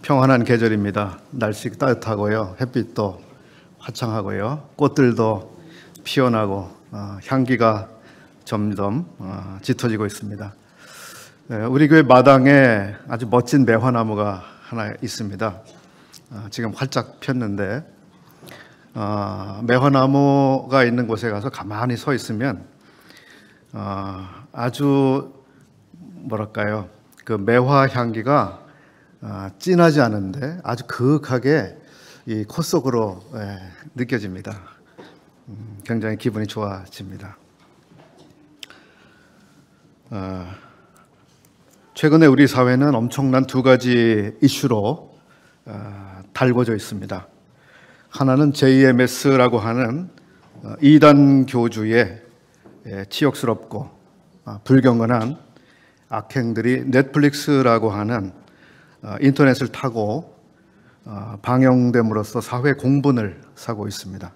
평안한 계절입니다. 날씨 따뜻하고요. 햇빛도 화창하고요. 꽃들도 피어나고 향기가 점점 짙어지고 있습니다. 우리 교회 마당에 아주 멋진 매화나무가 하나 있습니다. 지금 활짝 폈는데 매화나무가 있는 곳에 가서 가만히 서 있으면 아주 뭐랄까요, 그 매화 향기가 진하지 않은데 아주 그윽하게 이 코 속으로 느껴집니다. 굉장히 기분이 좋아집니다. 최근에 우리 사회는 엄청난 두 가지 이슈로 달궈져 있습니다. 하나는 JMS라고 하는 이단 교주의 치욕스럽고 불경건한 악행들이 넷플릭스라고 하는 인터넷을 타고 방영됨으로써 사회 공분을 사고 있습니다.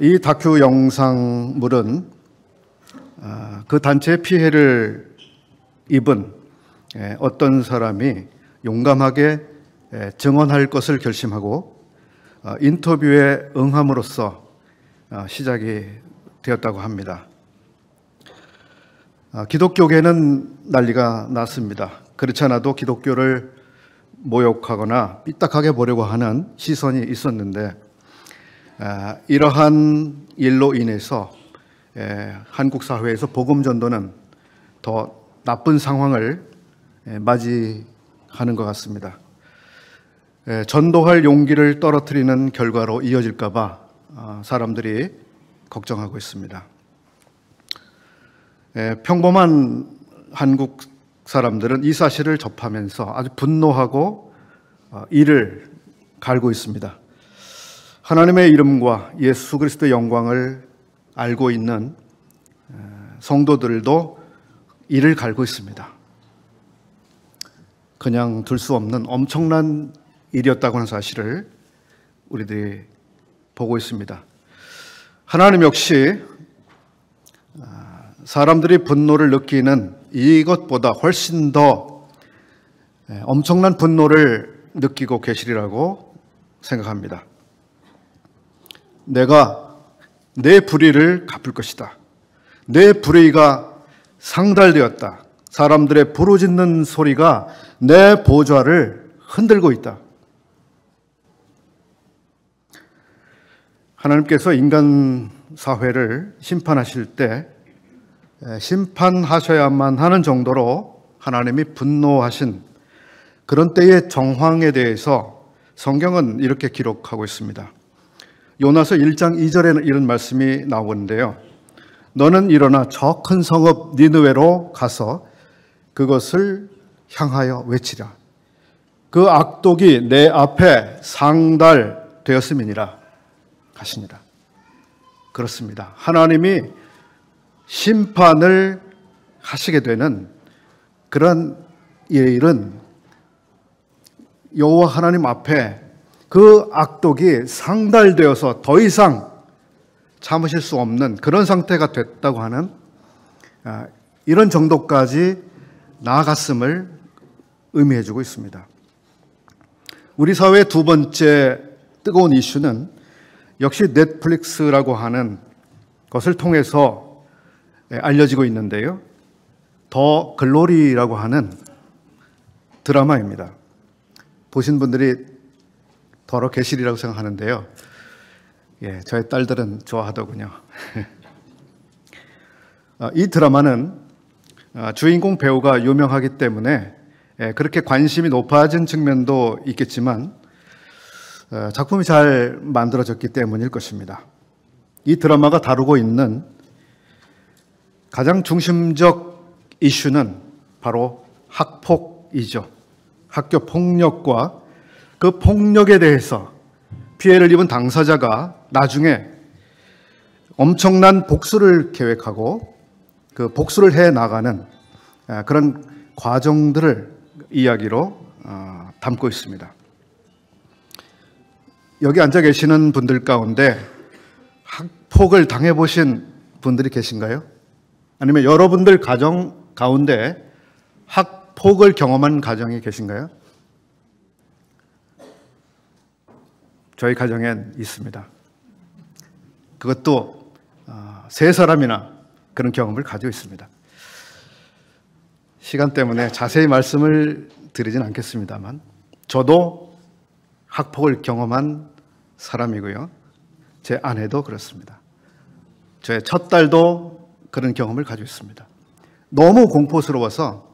이 다큐 영상물은 그 단체의 피해를 입은 어떤 사람이 용감하게 증언할 것을 결심하고 인터뷰에 응함으로써 시작이 되었다고 합니다. 기독교계는 난리가 났습니다. 그렇지 않아도 기독교를 모욕하거나 삐딱하게 보려고 하는 시선이 있었는데 이러한 일로 인해서 한국 사회에서 복음 전도는 더 나쁜 상황을 맞이하는 것 같습니다. 전도할 용기를 떨어뜨리는 결과로 이어질까 봐 사람들이 걱정하고 있습니다. 평범한 한국 사람들은 이 사실을 접하면서 아주 분노하고 이를 갈고 있습니다. 하나님의 이름과 예수 그리스도의 영광을 알고 있는 성도들도 이를 갈고 있습니다. 그냥 둘 수 없는 엄청난 일이었다고 하는 사실을 우리들이 보고 있습니다. 하나님 역시 사람들이 분노를 느끼는 이것보다 훨씬 더 엄청난 분노를 느끼고 계시리라고 생각합니다. 내가 내 불의를 갚을 것이다. 내 불의가 상달되었다. 사람들의 부르짖는 소리가 내 보좌를 흔들고 있다. 하나님께서 인간 사회를 심판하실 때 심판하셔야만 하는 정도로 하나님이 분노하신 그런 때의 정황에 대해서 성경은 이렇게 기록하고 있습니다. 요나서 1장 2절에는 이런 말씀이 나오는데요. 너는 일어나 저 큰 성읍 니느웨로 가서 그것을 향하여 외치라. 그 악독이 내 앞에 상달되었음이니라 하시니라. 그렇습니다. 하나님이 심판을 하시게 되는 그런 일은 여호와 하나님 앞에 그 악독이 상달되어서 더 이상 참으실 수 없는 그런 상태가 됐다고 하는 이런 정도까지 나아갔음을 의미해 주고 있습니다. 우리 사회의 두 번째 뜨거운 이슈는 역시 넷플릭스라고 하는 것을 통해서 알려지고 있는데요. 더 글로리라고 하는 드라마입니다. 보신 분들이 더러 계시리라고 생각하는데요. 저희 딸들은 좋아하더군요. 이 드라마는 주인공 배우가 유명하기 때문에 그렇게 관심이 높아진 측면도 있겠지만 작품이 잘 만들어졌기 때문일 것입니다. 이 드라마가 다루고 있는 가장 중심적 이슈는 바로 학폭이죠. 학교 폭력과 그 폭력에 대해서 피해를 입은 당사자가 나중에 엄청난 복수를 계획하고 그 복수를 해 나가는 그런 과정들을 이야기로 담고 있습니다. 여기 앉아 계시는 분들 가운데 학폭을 당해보신 분들이 계신가요? 아니면 여러분들 가정 가운데 학폭 학폭을 경험한 가정이 계신가요? 저희 가정엔 있습니다. 그것도 3사람이나 그런 경험을 가지고 있습니다. 시간 때문에 자세히 말씀을 드리진 않겠습니다만 저도 학폭을 경험한 사람이고요. 제 아내도 그렇습니다. 저의 첫 딸도 그런 경험을 가지고 있습니다. 너무 공포스러워서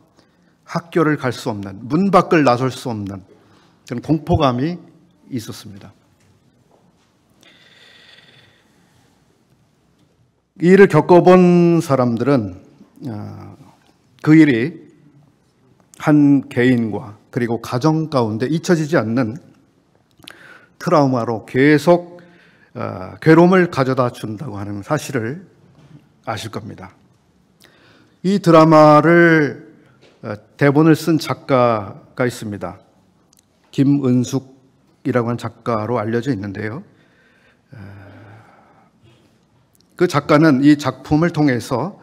학교를 갈 수 없는, 문 밖을 나설 수 없는 그런 공포감이 있었습니다. 이 일을 겪어본 사람들은 그 일이 한 개인과 그리고 가정 가운데 잊혀지지 않는 트라우마로 계속 괴로움을 가져다 준다고 하는 사실을 아실 겁니다. 이 드라마를 대본을 쓴 작가가 있습니다. 김은숙이라고 하는 작가로 알려져 있는데요. 그 작가는 이 작품을 통해서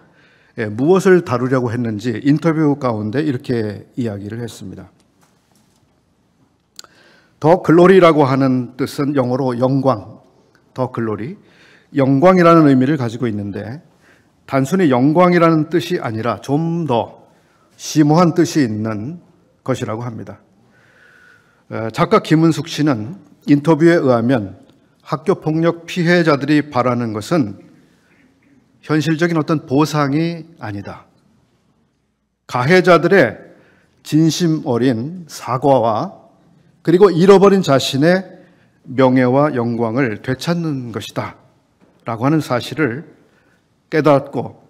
무엇을 다루려고 했는지 인터뷰 가운데 이렇게 이야기를 했습니다. 더 글로리라고 하는 뜻은 영어로 영광, 더 글로리, 영광이라는 의미를 가지고 있는데 단순히 영광이라는 뜻이 아니라 좀 더 심오한 뜻이 있는 것이라고 합니다. 작가 김은숙 씨는 인터뷰에 의하면 학교폭력 피해자들이 바라는 것은 현실적인 어떤 보상이 아니다. 가해자들의 진심 어린 사과와 그리고 잃어버린 자신의 명예와 영광을 되찾는 것이다 라고 하는 사실을 깨달았고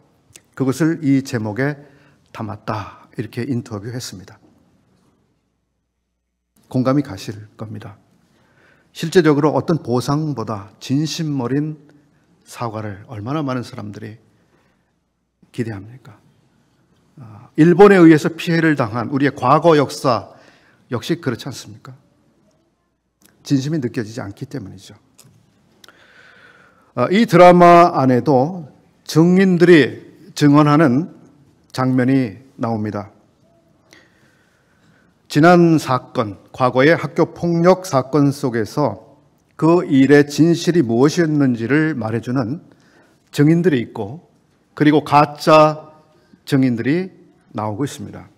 그것을 이 제목에 담았다 이렇게 인터뷰했습니다. 공감이 가실 겁니다. 실제적으로 어떤 보상보다 진심 어린 사과를 얼마나 많은 사람들이 기대합니까? 일본에 의해서 피해를 당한 우리의 과거 역사 역시 그렇지 않습니까? 진심이 느껴지지 않기 때문이죠. 이 드라마 안에도 증인들이 증언하는 장면이 나옵니다. 지난 사건, 과거의 학교 폭력 사건 속에서 그 일의 진실이 무엇이었는지를 말해주는 증인들이 있고 그리고 가짜 증인들이 나오고 있습니다.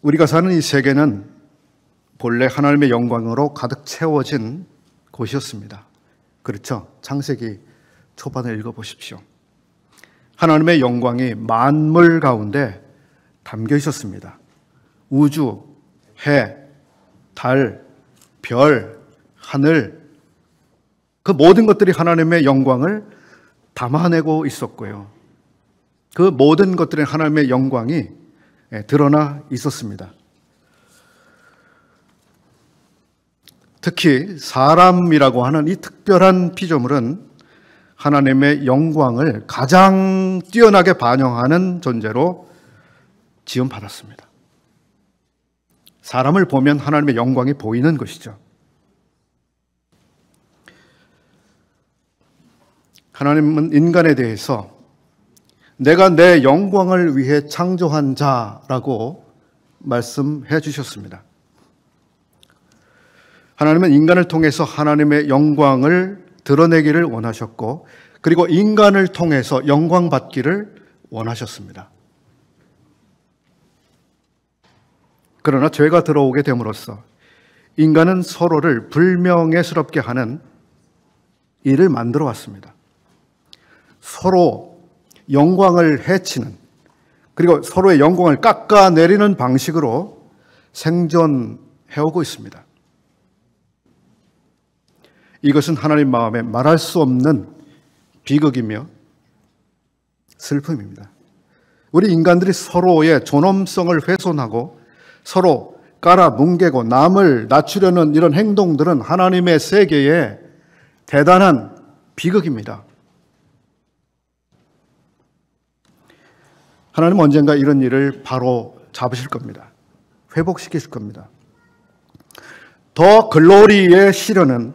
우리가 사는 이 세계는 본래 하나님의 영광으로 가득 채워진 곳이었습니다. 그렇죠? 창세기 초반을 읽어보십시오. 하나님의 영광이 만물 가운데 담겨 있었습니다. 우주, 해, 달, 별, 하늘 그 모든 것들이 하나님의 영광을 담아내고 있었고요. 그 모든 것들의 하나님의 영광이 드러나 있었습니다. 특히 사람이라고 하는 이 특별한 피조물은 하나님의 영광을 가장 뛰어나게 반영하는 존재로 지음받았습니다. 사람을 보면 하나님의 영광이 보이는 것이죠. 하나님은 인간에 대해서 내가 내 영광을 위해 창조한 자라고 말씀해 주셨습니다. 하나님은 인간을 통해서 하나님의 영광을 드러내기를 원하셨고 그리고 인간을 통해서 영광 받기를 원하셨습니다. 그러나 죄가 들어오게 됨으로써 인간은 서로를 불명예스럽게 하는 일을 만들어 왔습니다. 서로 영광을 해치는 그리고 서로의 영광을 깎아내리는 방식으로 생존해오고 있습니다. 이것은 하나님 마음에 말할 수 없는 비극이며 슬픔입니다. 우리 인간들이 서로의 존엄성을 훼손하고 서로 깔아뭉개고 남을 낮추려는 이런 행동들은 하나님의 세계의 대단한 비극입니다. 하나님은 언젠가 이런 일을 바로 잡으실 겁니다. 회복시키실 겁니다. 더 글로리의 시련은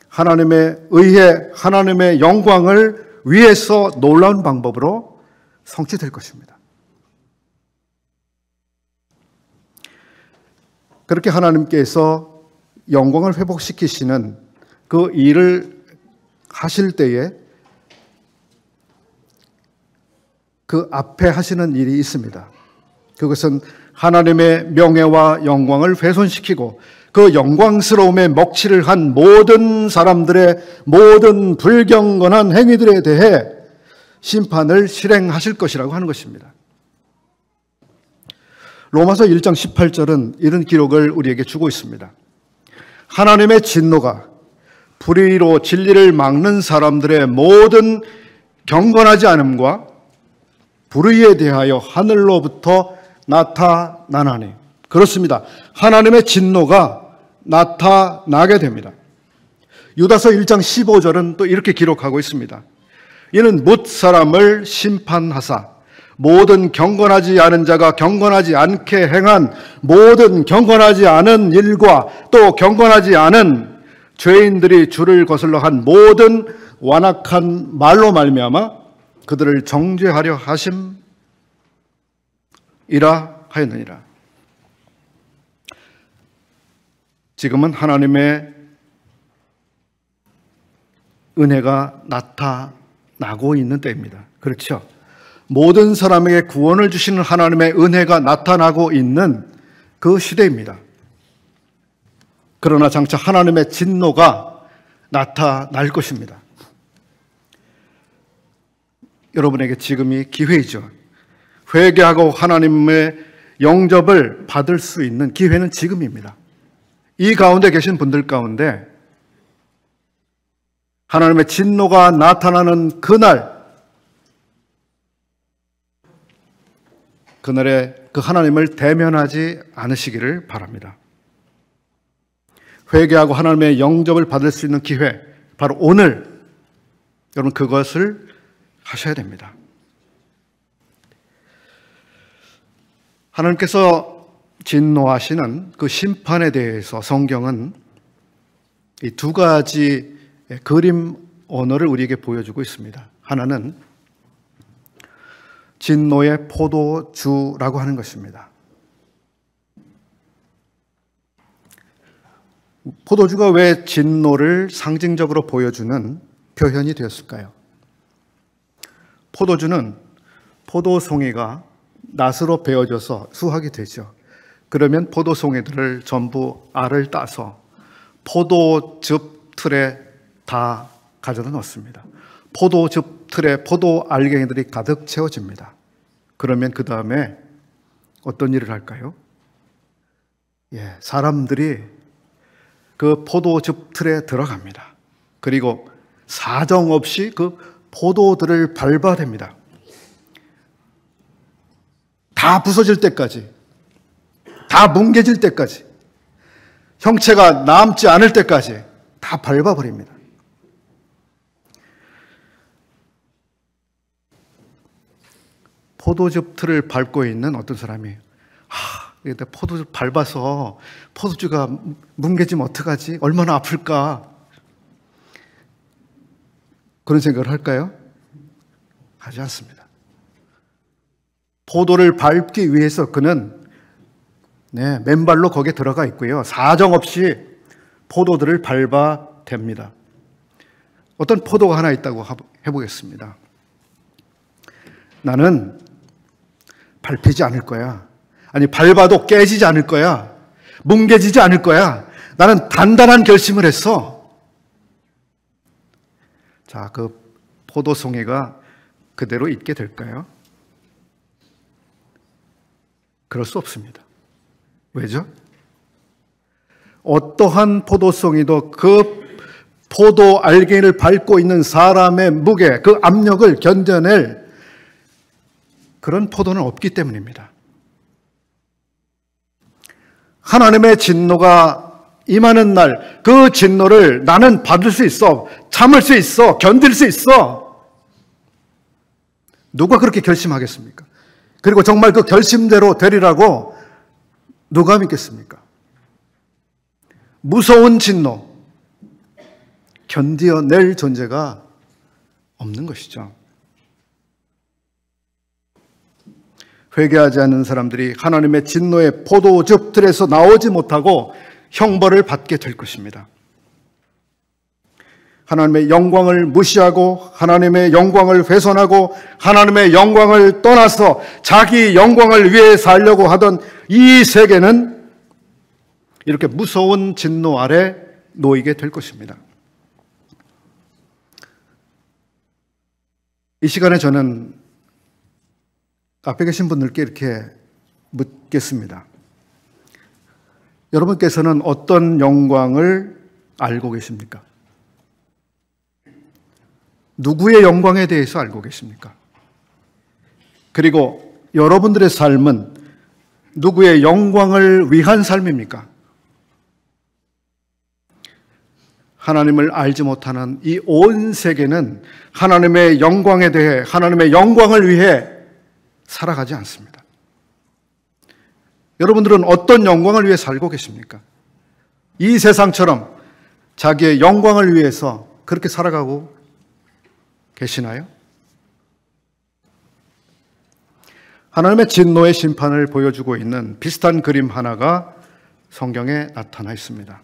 하나님의 의해 하나님의 영광을 위해서 놀라운 방법으로 성취될 것입니다. 그렇게 하나님께서 영광을 회복시키시는 그 일을 하실 때에 그 앞에 하시는 일이 있습니다. 그것은 하나님의 명예와 영광을 훼손시키고 그 영광스러움에 먹칠을 한 모든 사람들의 모든 불경건한 행위들에 대해 심판을 실행하실 것이라고 하는 것입니다. 로마서 1장 18절은 이런 기록을 우리에게 주고 있습니다. 하나님의 진노가 불의로 진리를 막는 사람들의 모든 경건하지 않음과 불의에 대하여 하늘로부터 나타나나니. 그렇습니다. 하나님의 진노가 나타나게 됩니다. 유다서 1장 15절은 또 이렇게 기록하고 있습니다. 이는 뭇 사람을 심판하사 모든 경건하지 않은 자가 경건하지 않게 행한 모든 경건하지 않은 일과 또 경건하지 않은 죄인들이 주를 거슬러 한 모든 완악한 말로 말미암아 그들을 정죄하려 하심이라 하였느니라. 지금은 하나님의 은혜가 나타나고 있는 때입니다. 그렇죠? 모든 사람에게 구원을 주시는 하나님의 은혜가 나타나고 있는 그 시대입니다. 그러나 장차 하나님의 진노가 나타날 것입니다. 여러분에게 지금이 기회이죠. 회개하고 하나님의 영접을 받을 수 있는 기회는 지금입니다. 이 가운데 계신 분들 가운데 하나님의 진노가 나타나는 그날에 그 하나님을 대면하지 않으시기를 바랍니다. 회개하고 하나님의 영접을 받을 수 있는 기회, 바로 오늘 여러분 그것을 하셔야 됩니다. 하나님께서 진노하시는 그 심판에 대해서 성경은 이 두 가지 그림 언어를 우리에게 보여주고 있습니다. 하나는 진노의 포도주라고 하는 것입니다. 포도주가 왜 진노를 상징적으로 보여주는 표현이 되었을까요? 포도주는 포도송이가 낫으로 베어져서 수확이 되죠. 그러면 포도송이들을 전부 알을 따서 포도즙 틀에 다 가져다 넣습니다. 포도즙 틀에 포도 알갱이들이 가득 채워집니다. 그러면 그 다음에 어떤 일을 할까요? 사람들이 그 포도즙 틀에 들어갑니다. 그리고 사정없이 그 포도들을 밟아댑니다. 다 부서질 때까지, 다 뭉개질 때까지, 형체가 남지 않을 때까지 다 밟아버립니다. 포도즙 틀을 밟고 있는 어떤 사람이 포도즙 밟아서 포도주가 뭉개지면 어떡하지? 얼마나 아플까? 그런 생각을 할까요? 하지 않습니다. 포도를 밟기 위해서 그는 맨발로 거기에 들어가 있고요. 사정없이 포도들을 밟아댑니다. 어떤 포도가 하나 있다고 해보겠습니다. 나는 밟히지 않을 거야. 아니, 밟아도 깨지지 않을 거야. 뭉개지지 않을 거야. 나는 단단한 결심을 했어. 자, 그 포도송이가 그대로 있게 될까요? 그럴 수 없습니다. 왜죠? 어떠한 포도송이도 그 포도 알갱이를 밟고 있는 사람의 무게, 그 압력을 견뎌낼 그런 포도는 없기 때문입니다. 하나님의 진노가 임하는 날, 그 진노를 나는 받을 수 있어, 참을 수 있어, 견딜 수 있어. 누가 그렇게 결심하겠습니까? 그리고 정말 그 결심대로 되리라고 누가 믿겠습니까? 무서운 진노, 견디어낼 존재가 없는 것이죠. 회개하지 않는 사람들이 하나님의 진노의 포도즙들에서 나오지 못하고 형벌을 받게 될 것입니다. 하나님의 영광을 무시하고 하나님의 영광을 훼손하고 하나님의 영광을 떠나서 자기 영광을 위해 살려고 하던 이 세계는 이렇게 무서운 진노 아래 놓이게 될 것입니다. 이 시간에 저는 앞에 계신 분들께 이렇게 묻겠습니다. 여러분께서는 어떤 영광을 알고 계십니까? 누구의 영광에 대해서 알고 계십니까? 그리고 여러분들의 삶은 누구의 영광을 위한 삶입니까? 하나님을 알지 못하는 이 온 세계는 하나님의 영광에 대해 하나님의 영광을 위해 살아가지 않습니다. 여러분들은 어떤 영광을 위해 살고 계십니까? 이 세상처럼 자기의 영광을 위해서 그렇게 살아가고 계시나요? 하나님의 진노의 심판을 보여주고 있는 비슷한 그림 하나가 성경에 나타나 있습니다.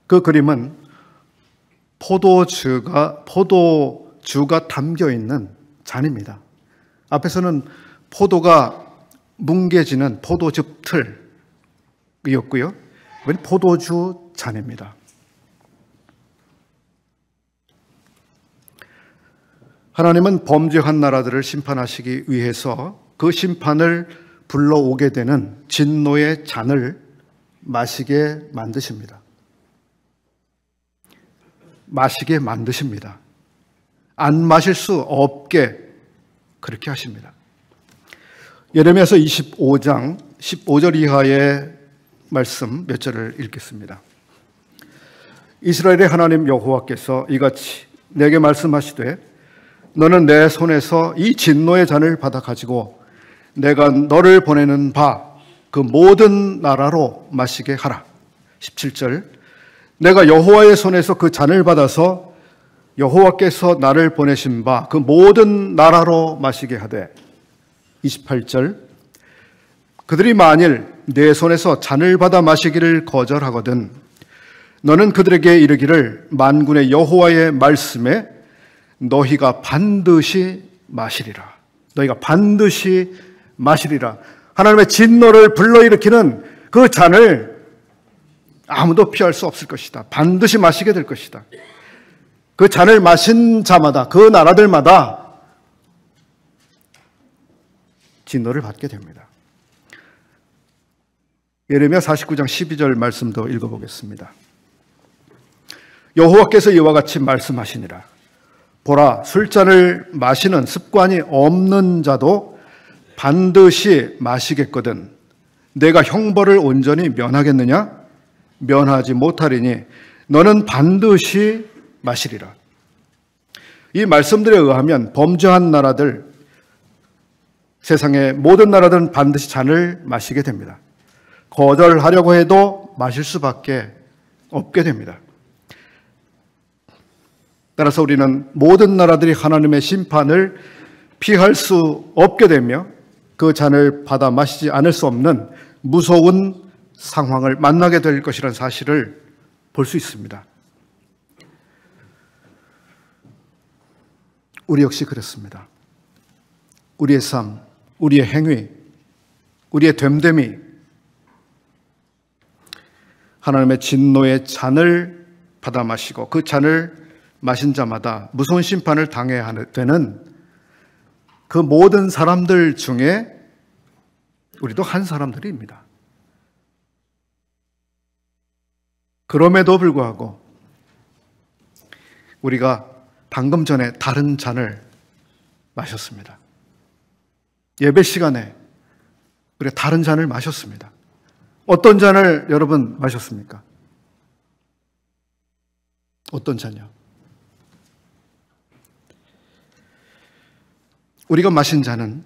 그 그림은 포도주가 담겨 있는 잔입니다. 앞에서는 포도가 뭉개지는 포도즙 틀이었고요. 이건 포도주 잔입니다. 하나님은 범죄한 나라들을 심판하시기 위해서 그 심판을 불러오게 되는 진노의 잔을 마시게 만드십니다. 마시게 만드십니다. 안 마실 수 없게 그렇게 하십니다. 예레미야서 25장 15절 이하의 말씀 몇 절을 읽겠습니다. 이스라엘의 하나님 여호와께서 이같이 내게 말씀하시되 너는 내 손에서 이 진노의 잔을 받아 가지고 내가 너를 보내는 바 그 모든 나라로 마시게 하라. 17절 내가 여호와의 손에서 그 잔을 받아서 여호와께서 나를 보내신 바 그 모든 나라로 마시게 하되 28절 그들이 만일 내 손에서 잔을 받아 마시기를 거절하거든 너는 그들에게 이르기를 만군의 여호와의 말씀에 너희가 반드시 마시리라. 너희가 반드시 마시리라. 하나님의 진노를 불러일으키는 그 잔을 아무도 피할 수 없을 것이다. 반드시 마시게 될 것이다. 그 잔을 마신 자마다 그 나라들마다 진노를 받게 됩니다. 예레미야 49장 12절 말씀도 읽어보겠습니다. 여호와께서 이와 같이 말씀하시니라. 보라, 술잔을 마시는 습관이 없는 자도 반드시 마시겠거든 내가 형벌을 온전히 면하겠느냐? 면하지 못하리니 너는 반드시 마시리라. 이 말씀들에 의하면 범죄한 나라들, 세상의 모든 나라들은 반드시 잔을 마시게 됩니다. 거절하려고 해도 마실 수밖에 없게 됩니다. 따라서 우리는 모든 나라들이 하나님의 심판을 피할 수 없게 되며 그 잔을 받아 마시지 않을 수 없는 무서운 상황을 만나게 될 것이라는 사실을 볼 수 있습니다. 우리 역시 그렇습니다. 우리의 삶, 우리의 행위, 우리의 됨됨이 하나님의 진노의 잔을 받아 마시고 그 잔을 마신 자마다 무서운 심판을 당해야 되는 그 모든 사람들 중에 우리도 한 사람들입니다. 그럼에도 불구하고 우리가 방금 전에 다른 잔을 마셨습니다. 예배 시간에 우리가 다른 잔을 마셨습니다. 어떤 잔을 여러분 마셨습니까? 어떤 잔이요? 우리가 마신 잔은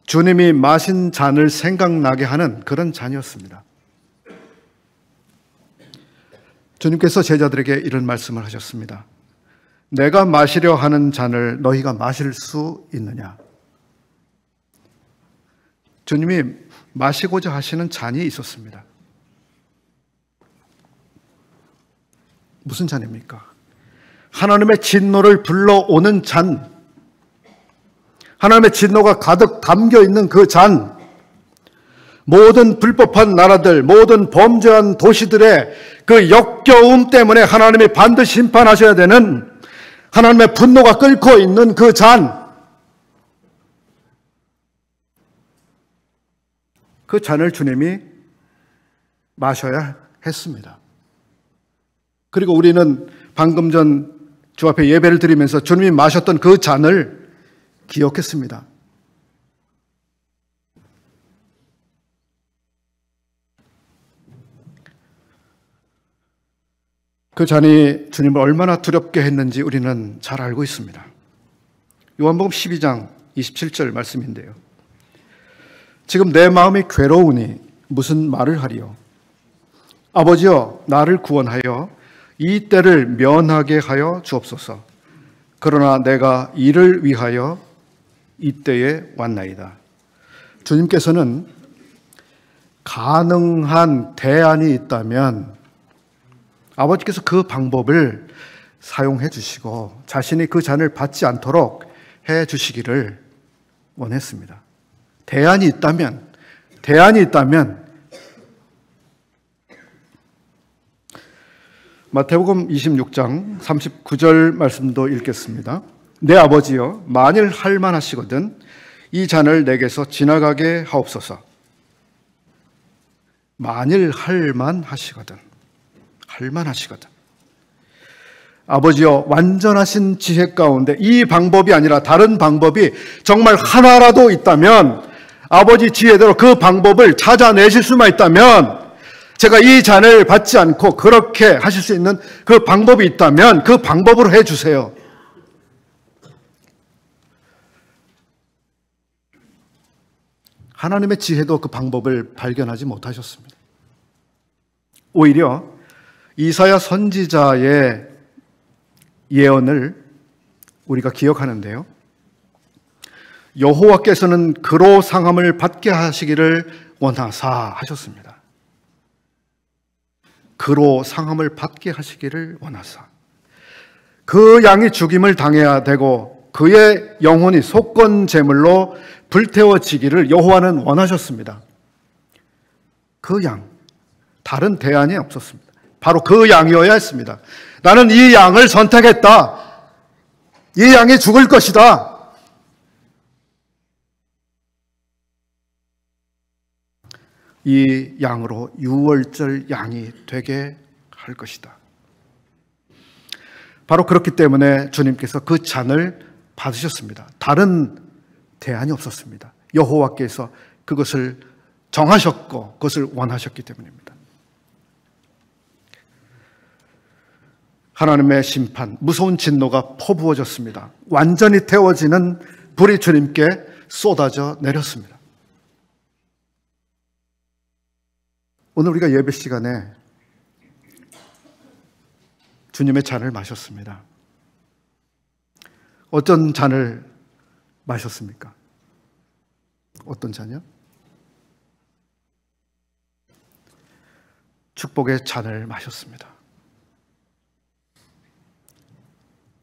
주님이 마신 잔을 생각나게 하는 그런 잔이었습니다. 주님께서 제자들에게 이런 말씀을 하셨습니다. 내가 마시려 하는 잔을 너희가 마실 수 있느냐? 주님이 마시고자 하시는 잔이 있었습니다. 무슨 잔입니까? 하나님의 진노를 불러오는 잔, 하나님의 진노가 가득 담겨 있는 그 잔, 모든 불법한 나라들, 모든 범죄한 도시들의 그 역겨움 때문에 하나님이 반드시 심판하셔야 되는 하나님의 분노가 끓고 있는 그 잔, 그 잔을 주님이 마셔야 했습니다. 그리고 우리는 방금 전 주 앞에 예배를 드리면서 주님이 마셨던 그 잔을 기억했습니다. 그 잔이 주님을 얼마나 두렵게 했는지 우리는 잘 알고 있습니다. 요한복음 12장 27절 말씀인데요. 지금 내 마음이 괴로우니 무슨 말을 하리요? 아버지여, 나를 구원하여 이 때를 면하게 하여 주옵소서. 그러나 내가 이를 위하여 이 때에 왔나이다. 주님께서는 가능한 대안이 있다면 아버지께서 그 방법을 사용해 주시고 자신이 그 잔을 받지 않도록 해 주시기를 원했습니다. 대안이 있다면 마태복음 26장 39절 말씀도 읽겠습니다. 내 아버지여, 만일 할만하시거든 이 잔을 내게서 지나가게 하옵소서. 만일 할만하시거든. 아버지여, 완전하신 지혜 가운데 이 방법이 아니라 다른 방법이 정말 하나라도 있다면, 아버지 지혜대로 그 방법을 찾아내실 수만 있다면, 제가 이 잔을 받지 않고 그렇게 하실 수 있는 그 방법이 있다면 그 방법으로 해주세요. 하나님의 지혜도 그 방법을 발견하지 못하셨습니다. 오히려 이사야 선지자의 예언을 우리가 기억하는데요. 여호와께서는 그로 상함을 받게 하시기를 원하사 하셨습니다. 그로 상함을 받게 하시기를 원하사. 그 양이 죽임을 당해야 되고 그의 영혼이 속건 제물로 불태워지기를 여호와는 원하셨습니다. 그 양, 다른 대안이 없었습니다. 바로 그 양이어야 했습니다. 나는 이 양을 선택했다. 이 양이 죽을 것이다. 이 양으로 유월절 양이 되게 할 것이다. 바로 그렇기 때문에 주님께서 그 잔을 받으셨습니다. 다른 대안이 없었습니다. 여호와께서 그것을 정하셨고 그것을 원하셨기 때문입니다. 하나님의 심판, 무서운 진노가 퍼부어졌습니다. 완전히 태워지는 불이 주님께 쏟아져 내렸습니다. 오늘 우리가 예배 시간에 주님의 잔을 마셨습니다. 어떤 잔을 마셨습니까? 어떤 잔이요? 축복의 잔을 마셨습니다.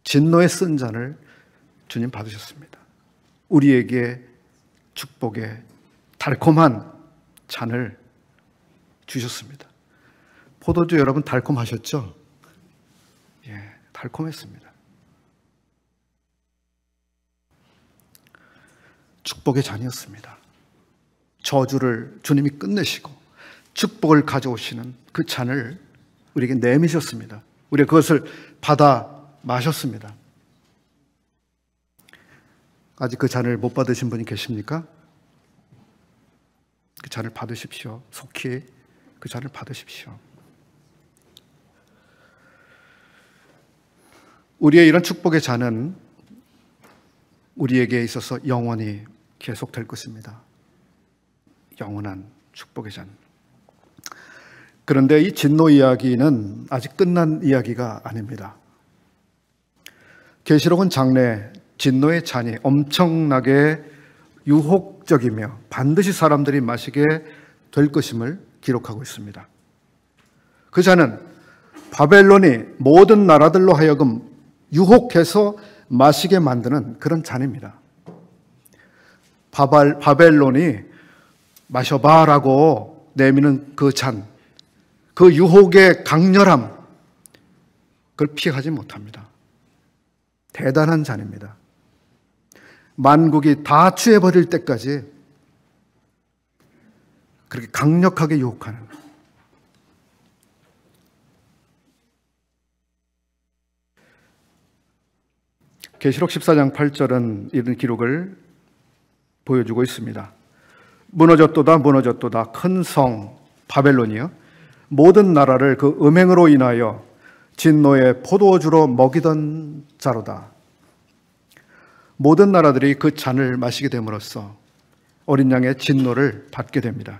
진노의 쓴 잔을 주님 받으셨습니다. 우리에게 축복의 달콤한 잔을 주셨습니다. 포도주 여러분 달콤하셨죠? 예, 달콤했습니다. 축복의 잔이었습니다. 저주를 주님이 끝내시고 축복을 가져오시는 그 잔을 우리에게 내미셨습니다. 우리가 그것을 받아 마셨습니다. 아직 그 잔을 못 받으신 분이 계십니까? 그 잔을 받으십시오. 속히 그 잔을 받으십시오. 우리의 이런 축복의 잔은 우리에게 있어서 영원히 계속될 것입니다. 영원한 축복의 잔. 그런데 이 진노 이야기는 아직 끝난 이야기가 아닙니다. 계시록은 장래 진노의 잔이 엄청나게 유혹적이며 반드시 사람들이 마시게 될 것임을 기록하고 있습니다. 그 잔은 바벨론이 모든 나라들로 하여금 유혹해서 마시게 만드는 그런 잔입니다. 바벨론이 마셔봐라고 내미는 그 잔, 그 유혹의 강렬함, 그걸 피하지 못합니다. 대단한 잔입니다. 만국이 다 취해버릴 때까지 그렇게 강력하게 유혹하는, 계시록 14장 8절은 이런 기록을 보여주고 있습니다. 무너졌도다 무너졌도다 큰 성 바벨론이요 모든 나라를 그 음행으로 인하여 진노의 포도주로 먹이던 자로다. 모든 나라들이 그 잔을 마시게 됨으로써 어린 양의 진노를 받게 됩니다.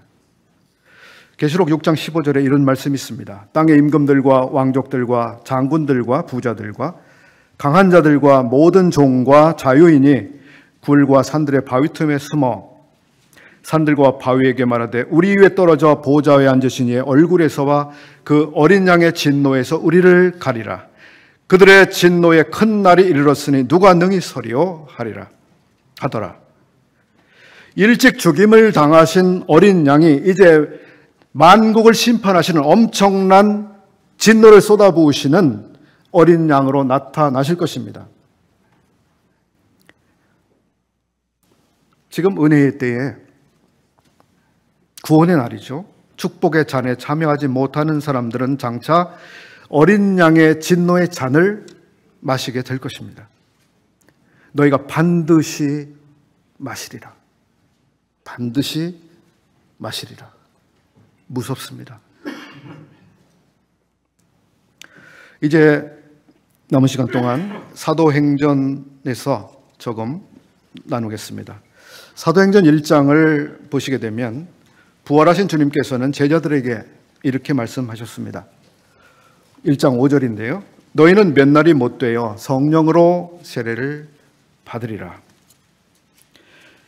계시록 6장 15절에 이런 말씀이 있습니다. 땅의 임금들과 왕족들과 장군들과 부자들과 강한 자들과 모든 종과 자유인이 굴과 산들의 바위 틈에 숨어 산들과 바위에게 말하되 우리 위에 떨어져 보좌에 앉으신 이의 얼굴에서와 그 어린 양의 진노에서 우리를 가리라. 그들의 진노의 큰 날이 이르렀으니 누가 능히 서리요 하더라. 일찍 죽임을 당하신 어린 양이 이제 만국을 심판하시는 엄청난 진노를 쏟아부으시는 어린 양으로 나타나실 것입니다. 지금 은혜의 때에 구원의 날이죠. 축복의 잔에 참여하지 못하는 사람들은 장차 어린 양의 진노의 잔을 마시게 될 것입니다. 너희가 반드시 마시리라. 반드시 마시리라. 무섭습니다. 이제 남은 시간 동안 사도행전에서 조금 나누겠습니다. 사도행전 1장을 보시게 되면 부활하신 주님께서는 제자들에게 이렇게 말씀하셨습니다. 1장 5절인데요. 너희는 몇 날이 못 되어 성령으로 세례를 받으리라.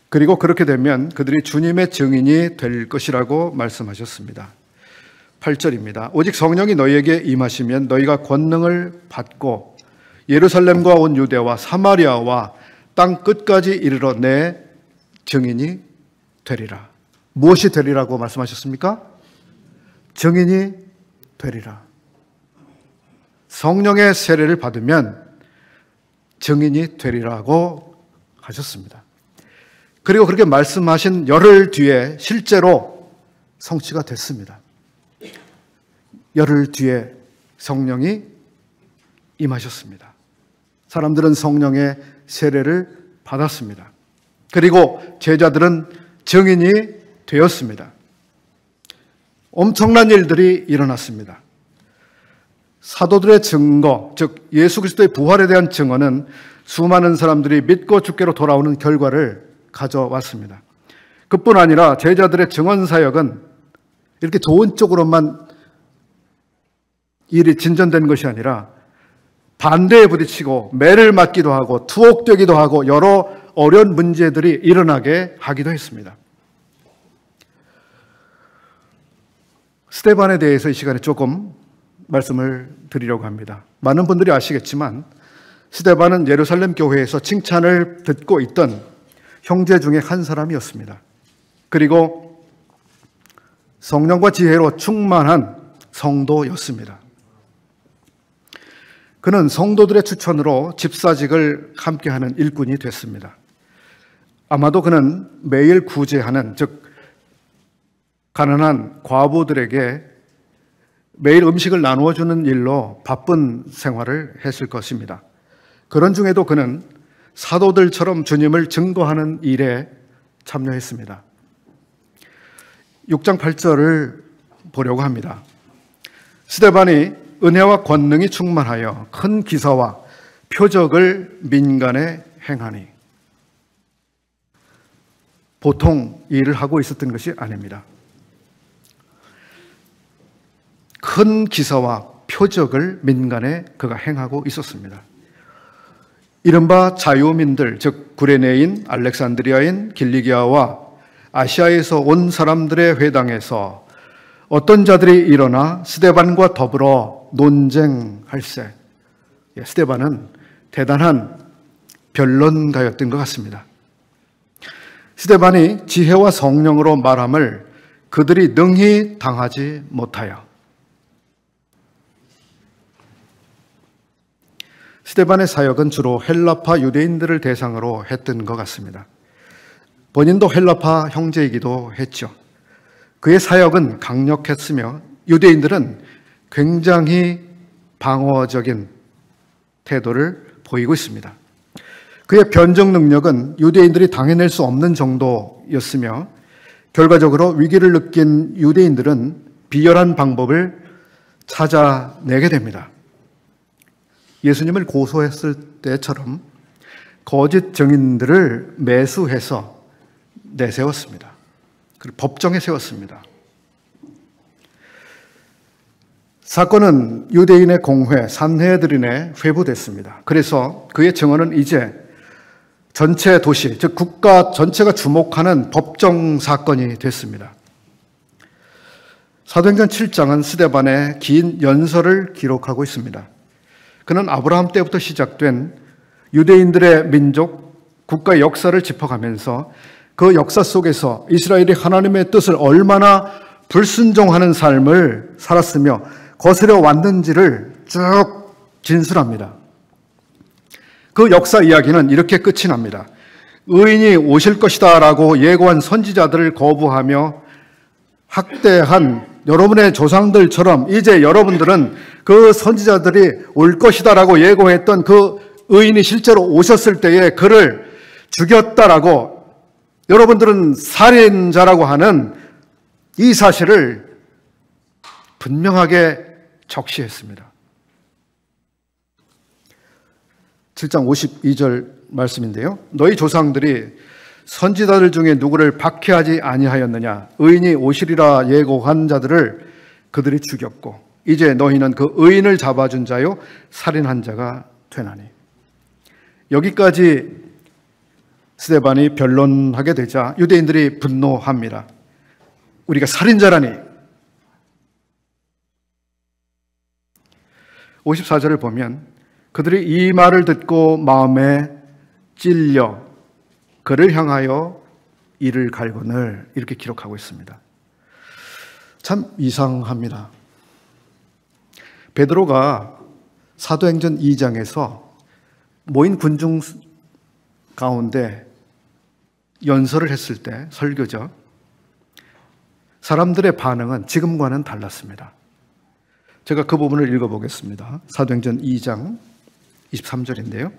그리고 그렇게 되면 그들이 주님의 증인이 될 것이라고 말씀하셨습니다. 8절입니다. 오직 성령이 너희에게 임하시면 너희가 권능을 받고 예루살렘과 온 유대와 사마리아와 땅 끝까지 이르러 내 증인이 되리라. 무엇이 되리라고 말씀하셨습니까? 증인이 되리라. 성령의 세례를 받으면 증인이 되리라고 하셨습니다. 그리고 그렇게 말씀하신 열흘 뒤에 실제로 성취가 됐습니다. 열흘 뒤에 성령이 임하셨습니다. 사람들은 성령의 세례를 받았습니다. 그리고 제자들은 증인이 되었습니다. 엄청난 일들이 일어났습니다. 사도들의 증거, 즉 예수 그리스도의 부활에 대한 증언은 수많은 사람들이 믿고 주께로 돌아오는 결과를 가져왔습니다. 그뿐 아니라 제자들의 증언 사역은 이렇게 좋은 쪽으로만 일이 진전된 것이 아니라 반대에 부딪히고 매를 맞기도 하고 투옥되기도 하고 여러 어려운 문제들이 일어나게 하기도 했습니다. 스데반에 대해서 이 시간에 조금 말씀을 드리려고 합니다. 많은 분들이 아시겠지만 스데반은 예루살렘 교회에서 칭찬을 듣고 있던 형제 중에 한 사람이었습니다. 그리고 성령과 지혜로 충만한 성도였습니다. 그는 성도들의 추천으로 집사직을 함께하는 일꾼이 됐습니다. 아마도 그는 매일 구제하는, 즉 가난한 과부들에게 매일 음식을 나누어 주는 일로 바쁜 생활을 했을 것입니다. 그런 중에도 그는 사도들처럼 주님을 증거하는 일에 참여했습니다. 6장 8절을 보려고 합니다. 스데반이 은혜와 권능이 충만하여 큰 기사와 표적을 민간에 행하니. 보통 일을 하고 있었던 것이 아닙니다. 큰 기사와 표적을 민간에 그가 행하고 있었습니다. 이른바 자유민들, 즉 구레네인, 알렉산드리아인, 길리기아와 아시아에서 온 사람들의 회당에서 어떤 자들이 일어나 스데반과 더불어 논쟁할세. 스데반은 대단한 변론가였던 것 같습니다. 스데반이 지혜와 성령으로 말함을 그들이 능히 당하지 못하여. 스데반의 사역은 주로 헬라파 유대인들을 대상으로 했던 것 같습니다. 본인도 헬라파 형제이기도 했죠. 그의 사역은 강력했으며 유대인들은 굉장히 방어적인 태도를 보이고 있습니다. 그의 변정 능력은 유대인들이 당해낼 수 없는 정도였으며 결과적으로 위기를 느낀 유대인들은 비열한 방법을 찾아내게 됩니다. 예수님을 고소했을 때처럼 거짓 증인들을 매수해서 내세웠습니다. 그리고 법정에 세웠습니다. 사건은 유대인의 공회 산헤드린에 회부됐습니다. 그래서 그의 증언은 이제 전체 도시, 즉 국가 전체가 주목하는 법정 사건이 됐습니다. 사도행전 7장은 스데반의 긴 연설을 기록하고 있습니다. 그는 아브라함 때부터 시작된 유대인들의 민족, 국가의 역사를 짚어가면서 그 역사 속에서 이스라엘이 하나님의 뜻을 얼마나 불순종하는 삶을 살았으며 거스려 왔는지를 쭉 진술합니다. 그 역사 이야기는 이렇게 끝이 납니다. 의인이 오실 것이다 라고 예고한 선지자들을 거부하며 학대한 여러분의 조상들처럼 이제 여러분들은 그 선지자들이 올 것이다 라고 예고했던 그 의인이 실제로 오셨을 때에 그를 죽였다라고 여러분들은 살인자라고 하는 이 사실을 분명하게 적시했습니다. 7장 52절 말씀인데요. 너희 조상들이 선지자들 중에 누구를 박해하지 아니하였느냐? 의인이 오시리라 예고한 자들을 그들이 죽였고 이제 너희는 그 의인을 잡아준 자요 살인한 자가 되나니. 여기까지 스데반이 변론하게 되자 유대인들이 분노합니다. 우리가 살인자라니. 54절을 보면 그들이 이 말을 듣고 마음에 찔려 그를 향하여 이를 갈거늘 이렇게 기록하고 있습니다. 참 이상합니다. 베드로가 사도행전 2장에서 모인 군중 가운데 연설을 했을 때 설교죠. 사람들의 반응은 지금과는 달랐습니다. 제가 그 부분을 읽어보겠습니다. 사도행전 2장 23절인데요.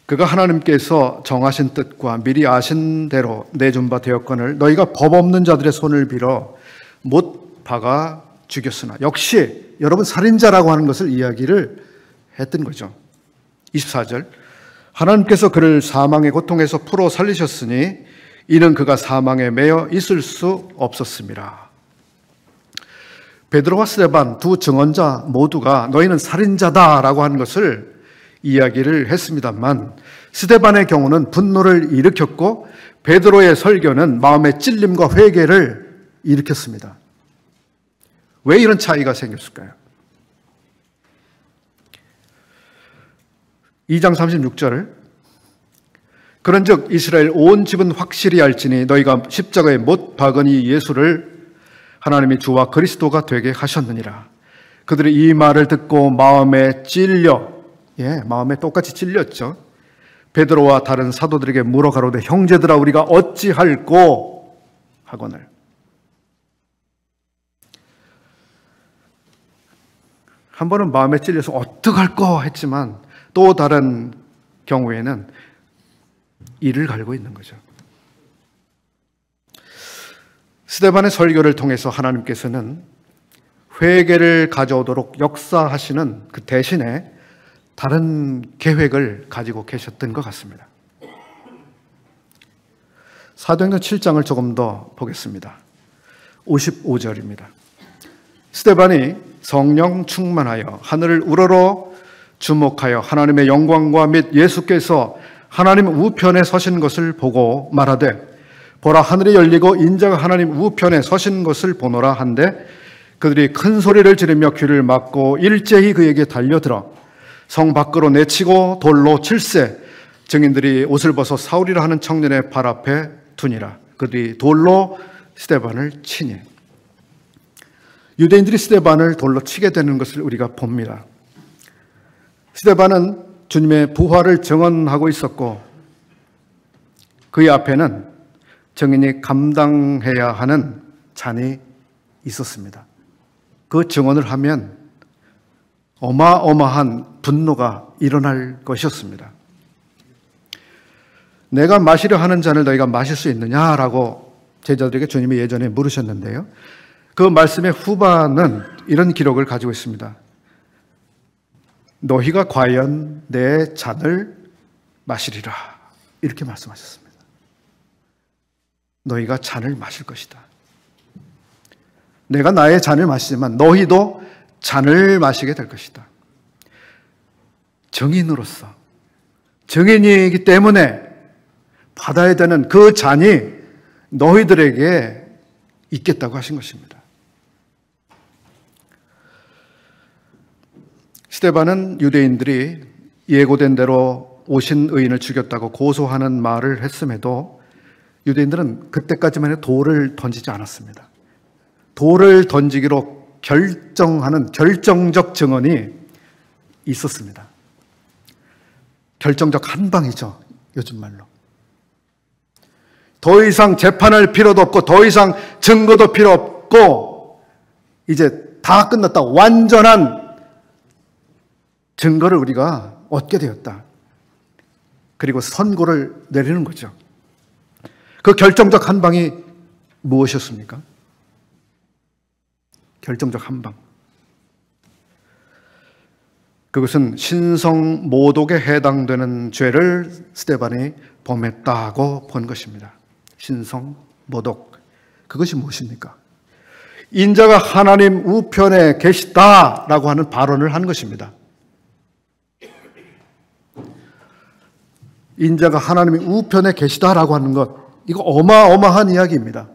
그가 하나님께서 정하신 뜻과 미리 아신 대로 내준 바 되었거늘 너희가 법 없는 자들의 손을 빌어 못 박아 죽였으나. 역시 여러분 살인자라고 하는 것을 이야기를 했던 거죠. 24절 하나님께서 그를 사망의 고통에서 풀어 살리셨으니 이는 그가 사망에 매여 있을 수 없었습니다. 베드로와 스데반 두 증언자 모두가 너희는 살인자다라고 하는 것을 이야기를 했습니다만 스데반의 경우는 분노를 일으켰고 베드로의 설교는 마음의 찔림과 회개를 일으켰습니다. 왜 이런 차이가 생겼을까요? 2장 36절 그런즉 이스라엘 온 집은 확실히 알지니 너희가 십자가에 못 박은 이 예수를 하나님이 주와 그리스도가 되게 하셨느니라. 그들이 이 말을 듣고 마음에 찔려, 마음에 똑같이 찔렸죠. 베드로와 다른 사도들에게 물어 가로되 형제들아 우리가 어찌할꼬 하거늘. 한 번은 마음에 찔려서 어떡할꼬 했지만 또 다른 경우에는 이를 갈고 있는 거죠. 스데반의 설교를 통해서 하나님께서는 회개를 가져오도록 역사하시는 그 대신에 다른 계획을 가지고 계셨던 것 같습니다. 사도행전 7장을 조금 더 보겠습니다. 55절입니다. 스데반이 성령 충만하여 하늘을 우러러 주목하여 하나님의 영광과 및 예수께서 하나님 우편에 서신 것을 보고 말하되 보라 하늘이 열리고 인자가 하나님 우편에 서신 것을 보노라 한데 그들이 큰 소리를 지르며 귀를 막고 일제히 그에게 달려들어 성 밖으로 내치고 돌로 칠세 증인들이 옷을 벗어 사울이라 하는 청년의 발 앞에 두니라. 그들이 돌로 스데반을 치니. 유대인들이 스데반을 돌로 치게 되는 것을 우리가 봅니다. 스데반은 주님의 부활을 증언하고 있었고 그의 앞에는 증인이 감당해야 하는 잔이 있었습니다. 그 증언을 하면 어마어마한 분노가 일어날 것이었습니다. 내가 마시려 하는 잔을 너희가 마실 수 있느냐라고 제자들에게 주님이 예전에 물으셨는데요. 그 말씀의 후반은 이런 기록을 가지고 있습니다. 너희가 과연 내 잔을 마시리라 이렇게 말씀하셨습니다. 너희가 잔을 마실 것이다. 내가 나의 잔을 마시지만 너희도 잔을 마시게 될 것이다. 증인으로서 증인이기 때문에 받아야 되는 그 잔이 너희들에게 있겠다고 하신 것입니다. 스데반은 유대인들이 예고된 대로 오신 의인을 죽였다고 고소하는 말을 했음에도 유대인들은 그때까지만 해도 돌을 던지지 않았습니다. 돌을 던지기로 결정하는 결정적 증언이 있었습니다. 결정적 한방이죠. 요즘 말로. 더 이상 재판할 필요도 없고 더 이상 증거도 필요 없고 이제 다 끝났다. 완전한 증거를 우리가 얻게 되었다. 그리고 선고를 내리는 거죠. 그 결정적 한방이 무엇이었습니까? 결정적 한방. 그것은 신성 모독에 해당되는 죄를 스데반이 범했다고 본 것입니다. 신성 모독. 그것이 무엇입니까? 인자가 하나님 우편에 계시다라고 하는 발언을 한 것입니다. 인자가 하나님의 우편에 계시다라고 하는 것, 이거 어마어마한 이야기입니다.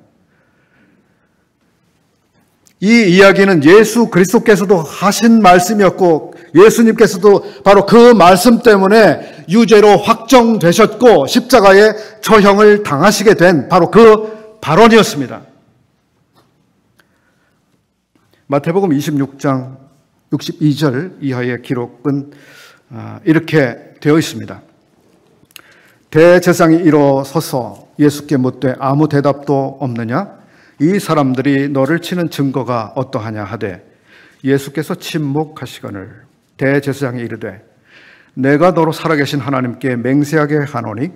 이 이야기는 예수 그리스도께서도 하신 말씀이었고 예수님께서도 바로 그 말씀 때문에 유죄로 확정되셨고 십자가의 처형을 당하시게 된 바로 그 발언이었습니다. 마태복음 26장 62절 이하의 기록은 이렇게 되어 있습니다. 대제사장이 일어서서 예수께 묻되 아무 대답도 없느냐? 이 사람들이 너를 치는 증거가 어떠하냐 하되 예수께서 침묵하시거늘 대제사장이 이르되 내가 너로 살아계신 하나님께 맹세하게 하노니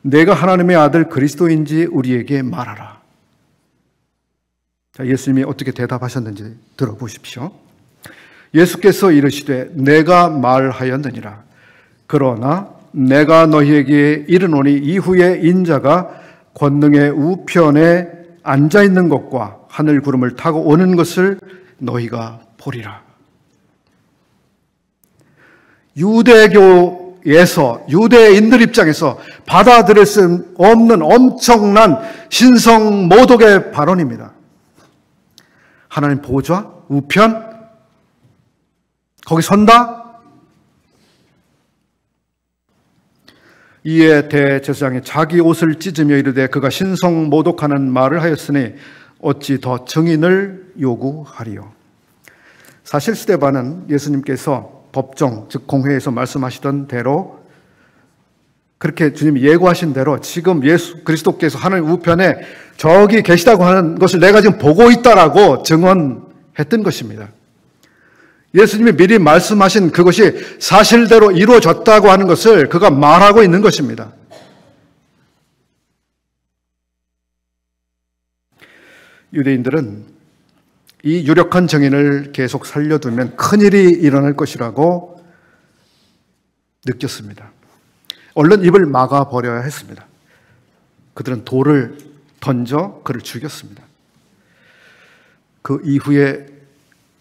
내가 하나님의 아들 그리스도인지 우리에게 말하라. 자, 예수님이 어떻게 대답하셨는지 들어보십시오. 예수께서 이르시되 내가 말하였느니라. 그러나 내가 너희에게 이르노니 이후에 인자가 권능의 우편에 앉아있는 것과 하늘 구름을 타고 오는 것을 너희가 보리라. 유대교에서 유대인들 입장에서 받아들일 수 없는 엄청난 신성 모독의 발언입니다. 하나님 보좌, 우편, 거기 선다? 이에 대제사장이 자기 옷을 찢으며 이르되 그가 신성 모독하는 말을 하였으니 어찌 더 증인을 요구하리요. 사실 스데반은 예수님께서 법정 즉 공회에서 말씀하시던 대로 그렇게 주님이 예고하신 대로 지금 예수 그리스도께서 하나님 우편에 저기 계시다고 하는 것을 내가 지금 보고 있다라고 증언했던 것입니다. 예수님이 미리 말씀하신 그것이 사실대로 이루어졌다고 하는 것을 그가 말하고 있는 것입니다. 유대인들은 이 유력한 증인을 계속 살려두면 큰일이 일어날 것이라고 느꼈습니다. 얼른 입을 막아버려야 했습니다. 그들은 돌을 던져 그를 죽였습니다. 그 이후의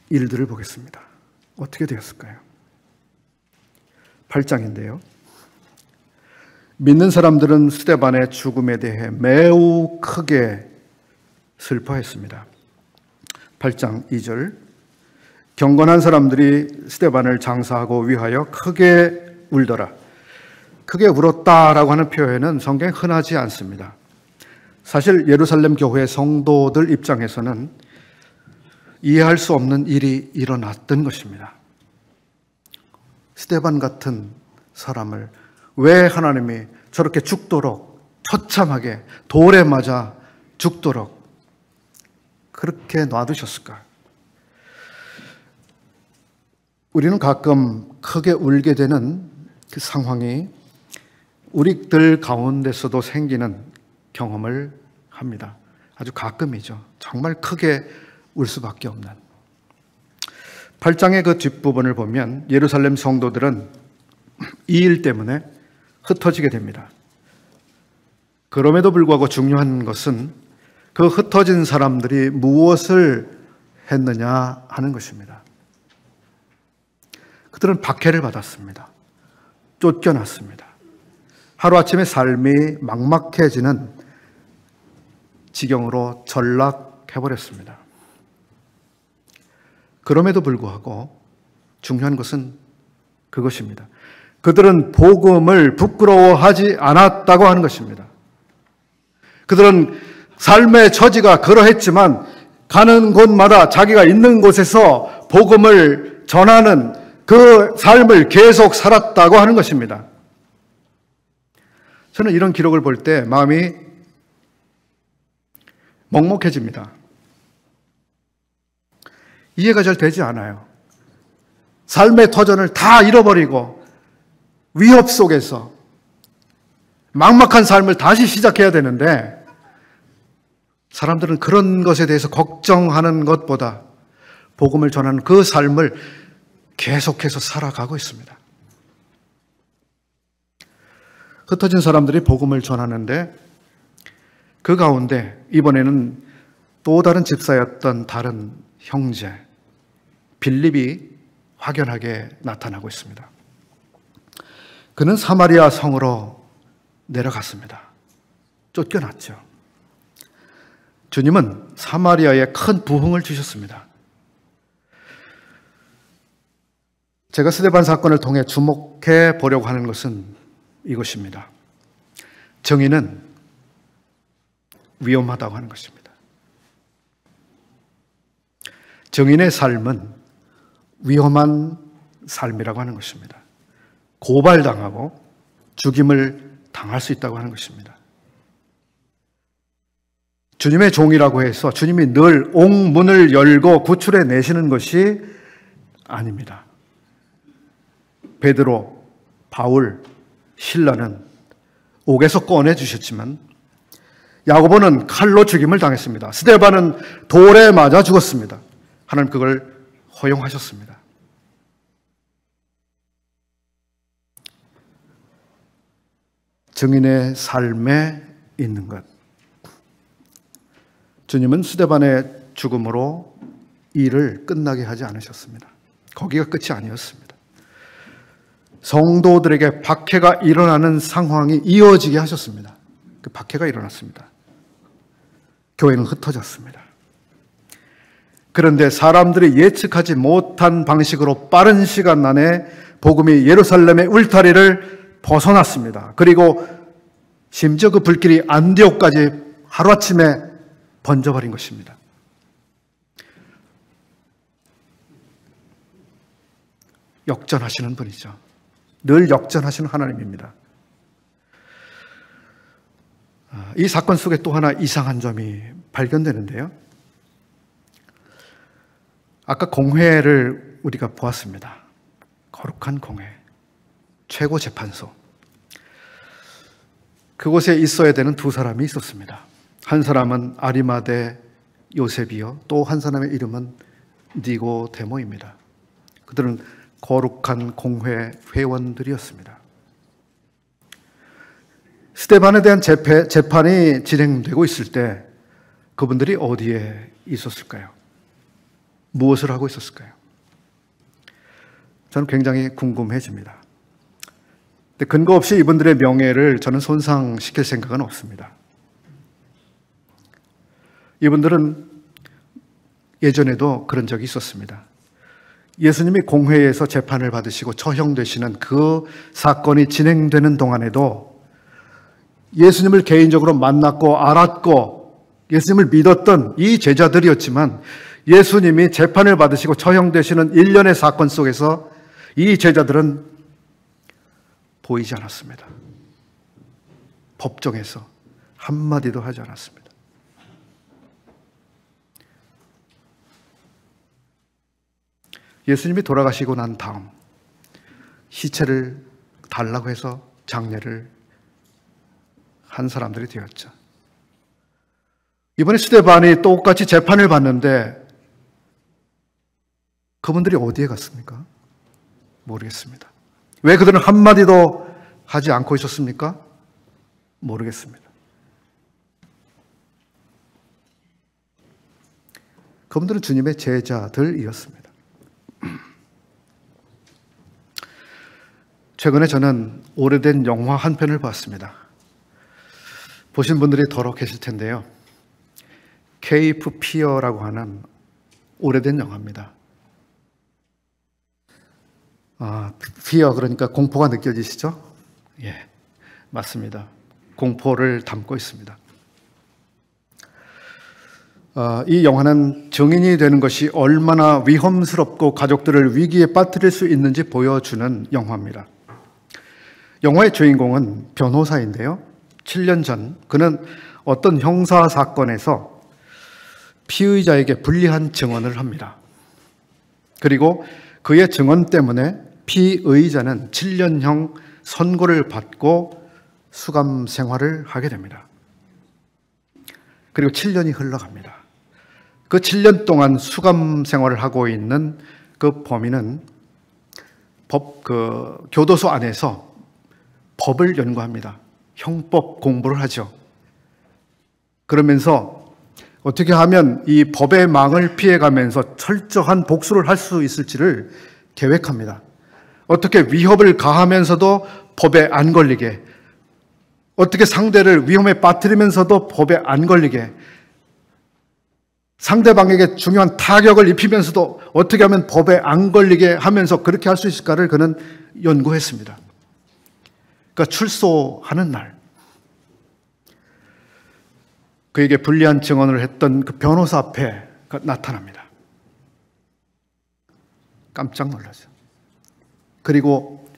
일들을 보겠습니다. 어떻게 되었을까요? 8장인데요. 믿는 사람들은 스데반의 죽음에 대해 매우 크게 슬퍼했습니다. 8장 2절, 경건한 사람들이 스데반을 장사하고 위하여 크게 울더라. 크게 울었다라고 하는 표현은 성경에 흔하지 않습니다. 사실 예루살렘 교회 성도들 입장에서는 이해할 수 없는 일이 일어났던 것입니다. 스데반 같은 사람을 왜 하나님이 저렇게 죽도록 처참하게 돌에 맞아 죽도록 그렇게 놔두셨을까? 우리는 가끔 크게 울게 되는 그 상황이 우리들 가운데서도 생기는 경험을 합니다. 아주 가끔이죠. 정말 크게 울 수밖에 없는. 8장의 그 뒷부분을 보면 예루살렘 성도들은 이 일 때문에 흩어지게 됩니다. 그럼에도 불구하고 중요한 것은 그 흩어진 사람들이 무엇을 했느냐 하는 것입니다. 그들은 박해를 받았습니다. 쫓겨났습니다. 하루아침에 삶이 막막해지는 지경으로 전락해버렸습니다. 그럼에도 불구하고 중요한 것은 그것입니다. 그들은 복음을 부끄러워하지 않았다고 하는 것입니다. 그들은 삶의 처지가 그러했지만 가는 곳마다 자기가 있는 곳에서 복음을 전하는 그 삶을 계속 살았다고 하는 것입니다. 저는 이런 기록을 볼 때 마음이 먹먹해집니다. 이해가 잘 되지 않아요. 삶의 터전을 다 잃어버리고 위협 속에서 막막한 삶을 다시 시작해야 되는데 사람들은 그런 것에 대해서 걱정하는 것보다 복음을 전하는 그 삶을 계속해서 살아가고 있습니다. 흩어진 사람들이 복음을 전하는데 그 가운데 이번에는 또 다른 집사였던 다른 형제 빌립이 확연하게 나타나고 있습니다. 그는 사마리아 성으로 내려갔습니다. 쫓겨났죠. 주님은 사마리아에 큰 부흥을 주셨습니다. 제가 스데반 사건을 통해 주목해 보려고 하는 것은 이것입니다. 정의는 위험하다고 하는 것입니다. 정인의 삶은 위험한 삶이라고 하는 것입니다. 고발당하고 죽임을 당할 수 있다고 하는 것입니다. 주님의 종이라고 해서 주님이 늘 옥문을 열고 구출해 내시는 것이 아닙니다. 베드로, 바울, 실라는 옥에서 꺼내주셨지만 야고보는 칼로 죽임을 당했습니다. 스데반은 돌에 맞아 죽었습니다. 하나님 그걸 허용하셨습니다. 증인의 삶에 있는 것. 주님은 스데반의 죽음으로 일을 끝나게 하지 않으셨습니다. 거기가 끝이 아니었습니다. 성도들에게 박해가 일어나는 상황이 이어지게 하셨습니다. 그 박해가 일어났습니다. 교회는 흩어졌습니다. 그런데 사람들이 예측하지 못한 방식으로 빠른 시간 안에 복음이 예루살렘의 울타리를 벗어났습니다. 그리고 심지어 그 불길이 안디옥까지 하루아침에 번져버린 것입니다. 역전하시는 분이죠. 늘 역전하시는 하나님입니다. 이 사건 속에 또 하나 이상한 점이 발견되는데요. 아까 공회를 우리가 보았습니다. 거룩한 공회, 최고 재판소. 그곳에 있어야 되는 두 사람이 있었습니다. 한 사람은 아리마대 요셉이요, 또 한 사람의 이름은 니고데모입니다. 그들은 거룩한 공회 회원들이었습니다. 스데반에 대한 재판이 진행되고 있을 때 그분들이 어디에 있었을까요? 무엇을 하고 있었을까요? 저는 굉장히 궁금해집니다. 근데 근거 없이 이분들의 명예를 저는 손상시킬 생각은 없습니다. 이분들은 예전에도 그런 적이 있었습니다. 예수님이 공회에서 재판을 받으시고 처형되시는 그 사건이 진행되는 동안에도 예수님을 개인적으로 만났고 알았고 예수님을 믿었던 이 제자들이었지만 예수님이 재판을 받으시고 처형되시는 일련의 사건 속에서 이 제자들은 보이지 않았습니다. 법정에서 한마디도 하지 않았습니다. 예수님이 돌아가시고 난 다음 시체를 달라고 해서 장례를 한 사람들이 되었죠. 이번에 스데반이 똑같이 재판을 받는데 그분들이 어디에 갔습니까? 모르겠습니다. 왜 그들은 한마디도 하지 않고 있었습니까? 모르겠습니다. 그분들은 주님의 제자들이었습니다. 최근에 저는 오래된 영화 한 편을 봤습니다. 보신 분들이 더러 계실 텐데요. 케이프 피어라고 하는 오래된 영화입니다. 피어 그러니까 공포가 느껴지시죠? 예, 맞습니다. 공포를 담고 있습니다. 이 영화는 증인이 되는 것이 얼마나 위험스럽고 가족들을 위기에 빠뜨릴 수 있는지 보여주는 영화입니다. 영화의 주인공은 변호사인데요. 7년 전 그는 어떤 형사 사건에서 피의자에게 불리한 증언을 합니다. 그리고 그의 증언 때문에 피의자는 7년형 선고를 받고 수감 생활을 하게 됩니다. 그리고 7년이 흘러갑니다. 그 7년 동안 수감 생활을 하고 있는 그 범인은 교도소 안에서 법을 연구합니다. 형법 공부를 하죠. 그러면서 어떻게 하면 이 법의 망을 피해가면서 철저한 복수를 할 수 있을지를 계획합니다. 어떻게 위협을 가하면서도 법에 안 걸리게, 어떻게 상대를 위험에 빠뜨리면서도 법에 안 걸리게, 상대방에게 중요한 타격을 입히면서도 어떻게 하면 법에 안 걸리게 하면서 그렇게 할 수 있을까를 그는 연구했습니다. 그러니까 출소하는 날 그에게 불리한 증언을 했던 그 변호사 앞에 나타납니다. 깜짝 놀라죠. 그리고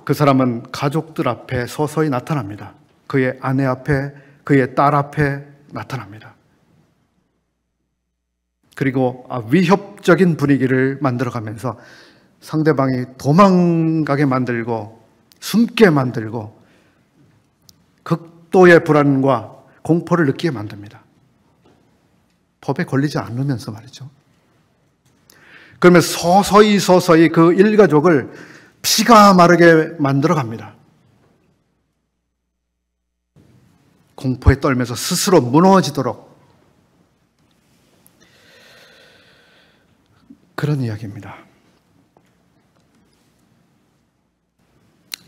그 사람은 가족들 앞에 서서히 나타납니다. 그의 아내 앞에, 그의 딸 앞에 나타납니다. 그리고 위협적인 분위기를 만들어가면서 상대방이 도망가게 만들고 숨게 만들고 극도의 불안과 공포를 느끼게 만듭니다. 법에 걸리지 않으면서 말이죠. 그러면 서서히 그 일가족을 피가 마르게 만들어갑니다. 공포에 떨면서 스스로 무너지도록. 그런 이야기입니다.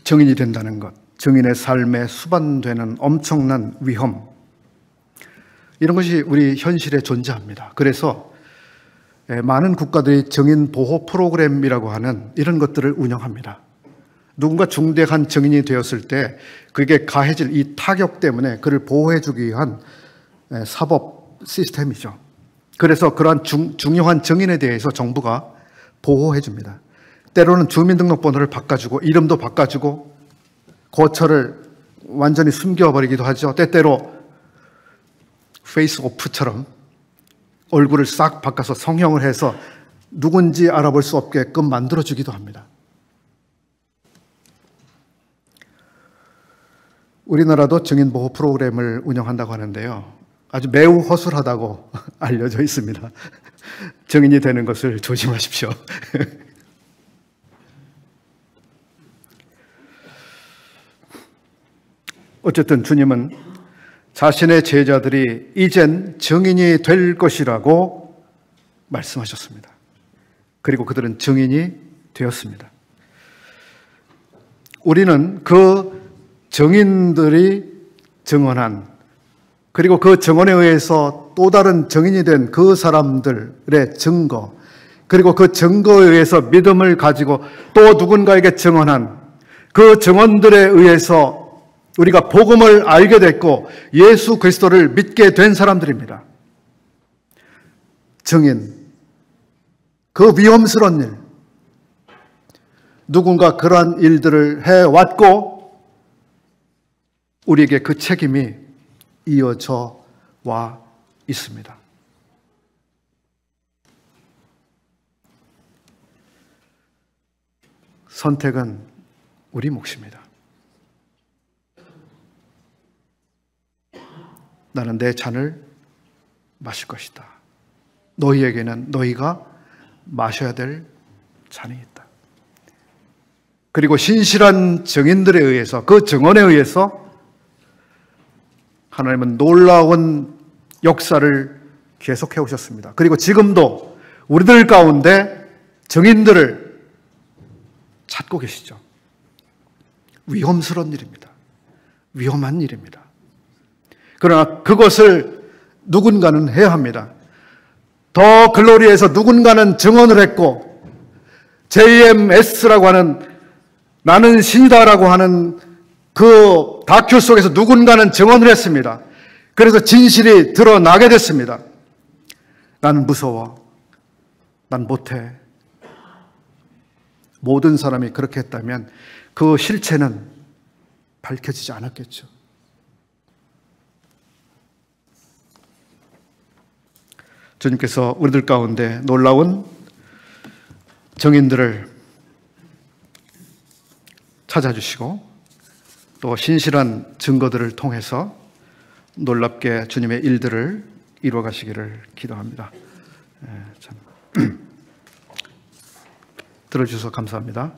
증인이 된다는 것, 증인의 삶에 수반되는 엄청난 위험, 이런 것이 우리 현실에 존재합니다. 그래서 많은 국가들이 증인 보호 프로그램이라고 하는 이런 것들을 운영합니다. 누군가 중대한 증인이 되었을 때 그게 가해질 이 타격 때문에 그를 보호해주기 위한 사법 시스템이죠. 그래서 그러한 중요한 증인에 대해서 정부가 보호해줍니다. 때로는 주민등록번호를 바꿔주고 이름도 바꿔주고 거처를 완전히 숨겨버리기도 하죠. 때때로 페이스오프처럼 얼굴을 싹 바꿔서 성형을 해서 누군지 알아볼 수 없게끔 만들어주기도 합니다. 우리나라도 증인보호 프로그램을 운영한다고 하는데요. 아주 매우 허술하다고 알려져 있습니다. 증인이 되는 것을 조심하십시오. 어쨌든 주님은 자신의 제자들이 이젠 증인이 될 것이라고 말씀하셨습니다. 그리고 그들은 증인이 되었습니다. 우리는 그 증인들이 증언한, 그리고 그 증언에 의해서 또 다른 증인이 된 그 사람들의 증거, 그리고 그 증거에 의해서 믿음을 가지고 또 누군가에게 증언한 그 증언들에 의해서 우리가 복음을 알게 됐고 예수 그리스도를 믿게 된 사람들입니다. 증인, 그 위험스러운 일, 누군가 그러한 일들을 해왔고 우리에게 그 책임이 이어져 와 있습니다. 선택은 우리 몫입니다. 나는 내 잔을 마실 것이다. 너희에게는 너희가 마셔야 될 잔이 있다. 그리고 신실한 증인들에 의해서, 그 증언에 의해서 하나님은 놀라운 역사를 계속해 오셨습니다. 그리고 지금도 우리들 가운데 증인들을 찾고 계시죠. 위험스러운 일입니다. 위험한 일입니다. 그러나 그것을 누군가는 해야 합니다. 더 글로리에서 누군가는 증언을 했고 JMS라고 하는 나는 신이다라고 하는 그 다큐 속에서 누군가는 증언을 했습니다. 그래서 진실이 드러나게 됐습니다. 나는 무서워. 난 못해. 모든 사람이 그렇게 했다면 그 실체는 밝혀지지 않았겠죠. 주님께서 우리들 가운데 놀라운 증인들을 찾아주시고 또 신실한 증거들을 통해서 놀랍게 주님의 일들을 이루어 가시기를 기도합니다. 참 들어주셔서 감사합니다.